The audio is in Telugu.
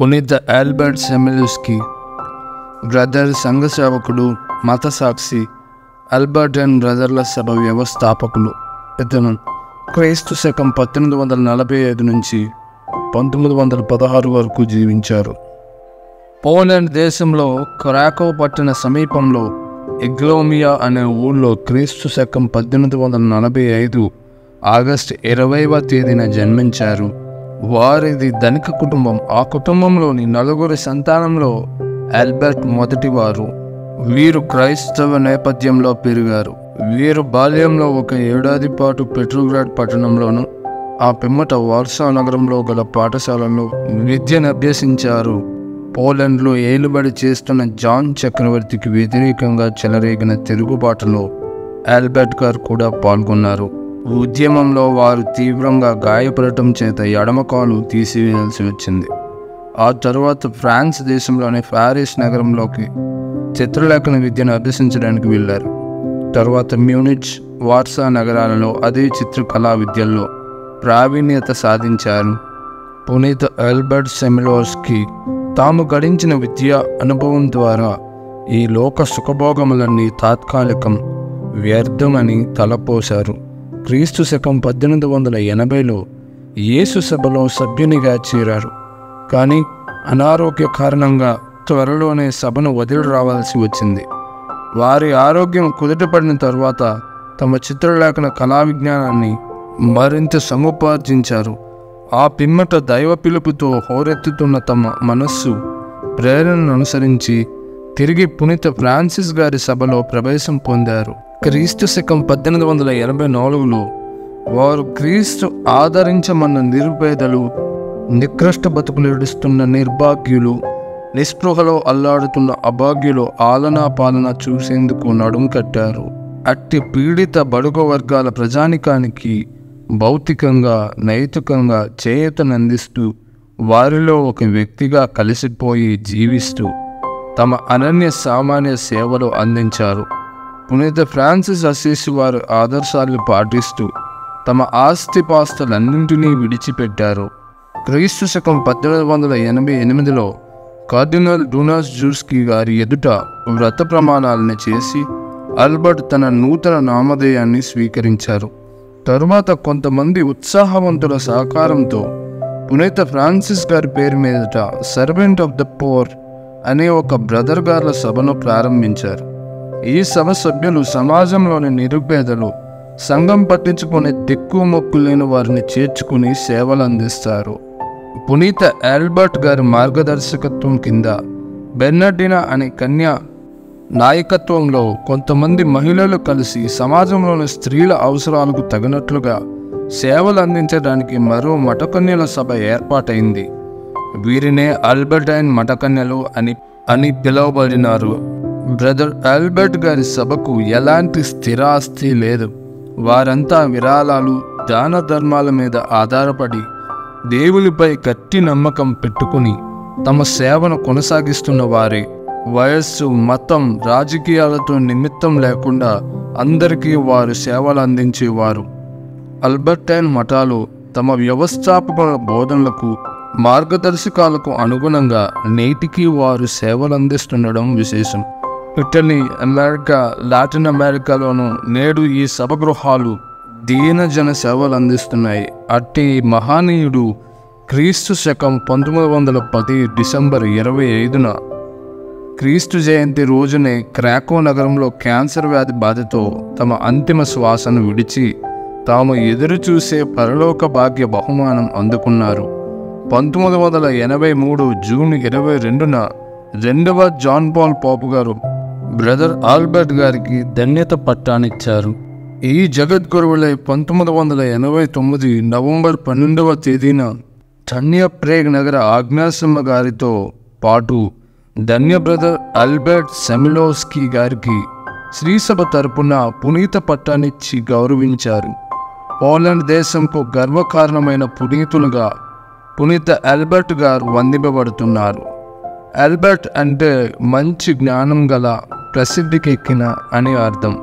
పునీత ఆల్బర్ట్ సెమిలోస్కీ, బ్రదర్ సంఘ సేవకుడు, మత సాక్షి, ఆల్బర్ట్ అండ్ బ్రదర్ల సభ వ్యవస్థాపకులు. ఇతను క్రీస్తు శకం 1845 నుంచి 1916 వరకు జీవించారు. పోలాండ్ దేశంలో క్రాకో పట్టణ సమీపంలో ఎగ్లోమియా అనే ఊళ్ళో క్రీస్తు శకం 1845 ఆగస్టు 20వ తేదీన జన్మించారు. వారిది ధనిక కుటుంబం. ఆ కుటుంబంలోని 4 సంతానంలో ఆల్బర్ట్ మొదటివారు. వీరు క్రైస్తవ నేపథ్యంలో పెరిగారు. వీరు బాల్యంలో 1 ఏడాది పాటు పెట్రోగ్రాడ్ పట్టణంలోను, ఆ పిమ్మట వార్సా నగరంలో గల పాఠశాలలో విద్యను అభ్యసించారు. పోలాండ్లో ఏలుబడి చేస్తున్న జాన్ చక్రవర్తికి వ్యతిరేకంగా చెలరేగిన తిరుగుబాటులో ఆల్బర్ట్ గారు కూడా పాల్గొన్నారు. ఉద్యమంలో వారు తీవ్రంగా గాయపడటం చేత ఎడమకాలు తీసివేయాల్సి వచ్చింది. ఆ తరువాత ఫ్రాన్స్ దేశంలోని ప్యారిస్ నగరంలోకి చిత్రలేఖన విద్యను అభ్యసించడానికి వెళ్ళారు. తరువాత మ్యూనిచ్, వార్సా నగరాలలో అదే చిత్రకళా విద్యల్లో ప్రావీణ్యత సాధించారు. పునీత ఆల్బర్ట్ సెమిలోస్కీ తాము గడించిన విద్యా అనుభవం ద్వారా ఈ లోక సుఖభోగములన్నీ తాత్కాలికం, వ్యర్థమని తలపోశారు. క్రీస్తు శకం 1880లో యేసు సభలో సభ్యునిగా చేరారు. కానీ అనారోగ్య కారణంగా త్వరలోనే సభను వదిలి రావాల్సి వచ్చింది. వారి ఆరోగ్యం కుదుటపడిన తరువాత తమ చిత్రలేఖన కళా విజ్ఞానాన్ని మరింత సముపార్జించారు. ఆ పిమ్మట దైవ పిలుపుతో హోరెత్తుతున్న తమ మనస్సు ప్రేరణను అనుసరించి తిరిగి పునీత ఫ్రాన్సిస్ గారి సభలో ప్రవేశం పొందారు. క్రీస్తు శకం 1884లో వారు క్రీస్తు ఆదరించమన్న నిరుపేదలు, నికృష్ట బతుకులు ఏడుస్తున్న నిర్భాగ్యులు, నిస్పృహలో అల్లాడుతున్న అభాగ్యులు ఆలనా పాలన చూసేందుకు నడుం కట్టారు. అట్టి పీడిత బడుగు వర్గాల ప్రజానికానికి భౌతికంగా, నైతికంగా చేయూతనందిస్తూ వారిలో ఒక వ్యక్తిగా కలిసిపోయి జీవిస్తూ తమ అనన్య సామాన్య సేవలు అందించారు. పునీత ఫ్రాన్సిస్ అసీసి వారి ఆదర్శాలను పాటిస్తూ తమ ఆస్తిపాస్తులన్నింటినీ విడిచిపెట్టారు. క్రీస్తు శకం 1888లో కార్డినల్ డూనాస్ జూస్కీ గారి ఎదుట వ్రత ప్రమాణాలను చేసి ఆల్బర్ట్ తన నూతన నామధేయాన్ని స్వీకరించారు. తరువాత కొంతమంది ఉత్సాహవంతుల సహకారంతో పునీత ఫ్రాన్సిస్ గారి పేరు మీదట సర్వెంట్ ఆఫ్ ద పోర్ అనే ఒక బ్రదర్ గార్ల సభను ప్రారంభించారు. ఈ సభ సభ్యులు సమాజంలోని నిరుపేదలు, సంఘం పట్టించుకునే దిక్కు మొక్కు లేని వారిని చేర్చుకుని సేవలు అందిస్తారు. పునీత ఆల్బర్ట్ గారి మార్గదర్శకత్వం కింద బెర్నార్డినా అనే కన్య నాయకత్వంలో కొంతమంది మహిళలు కలిసి సమాజంలోని స్త్రీల అవసరాలకు తగినట్లుగా సేవలు అందించడానికి మరో మఠకన్యల సభ ఏర్పాటైంది. వీరినే ఆల్బర్టైన్ మఠకన్యలు అని పిలువబడినారు. బ్రదర్ ఆల్బర్ట్ గారి సభకు ఎలాంటి స్థిరాస్తి లేదు. వారంతా విరాళాలు, దాన ధర్మాల మీద ఆధారపడి దేవునిపై గట్టి నమ్మకం పెట్టుకుని తమ సేవను కొనసాగిస్తున్న వారే. వయస్సు, మతం, రాజకీయాలతో నిమిత్తం లేకుండా అందరికీ వారు సేవలు అందించేవారు. ఆల్బర్టైన్ మఠాలు తమ వ్యవస్థాపకుల బోధనలకు, మార్గదర్శకాలకు అనుగుణంగా నేటికి వారు సేవలు అందిస్తుండడం విశేషం. ఇటలీ, అమెరికా, లాటిన్ అమెరికాలోనూ నేడు ఈ సభగృహాలు దీనజన సేవలు అందిస్తున్నాయి. అట్టి మహానీయుడు క్రీస్తు శకం 1910 డిసెంబర్ 25న క్రీస్తు జయంతి రోజునే క్రాకో నగరంలో క్యాన్సర్ వ్యాధి బాధతో తమ అంతిమ శ్వాసను విడిచి తాము ఎదురు చూసే పరలోక భాగ్య బహుమానం అందుకున్నారు. 1983 జూన్ 22న 2వ జాన్ పాల్ పోపు గారు బ్రదర్ ఆల్బర్ట్ గారికి ధన్యత పట్టానిచ్చారు. ఈ జగద్గురువులై 1989 నవంబర్ 12వ తేదీన ధన్య ప్రేగ్ నగర ఆజ్ఞాసమ్మ గారితో పాటు ధన్య బ్రదర్ ఆల్బర్ట్ సెమిలోస్కీ గారికి శ్రీసభ తరపున పునీత పట్టానిచ్చి గౌరవించారు. పోలాండ్ దేశంకు గర్వకారణమైన పునీతులుగా పునీత ఆల్బర్ట్ గారు వందింపబడుతున్నారు. ఆల్బర్ట్ అంటే మంచి జ్ఞానం గల, ప్రసిద్ధికెక్కిన అని అర్థం.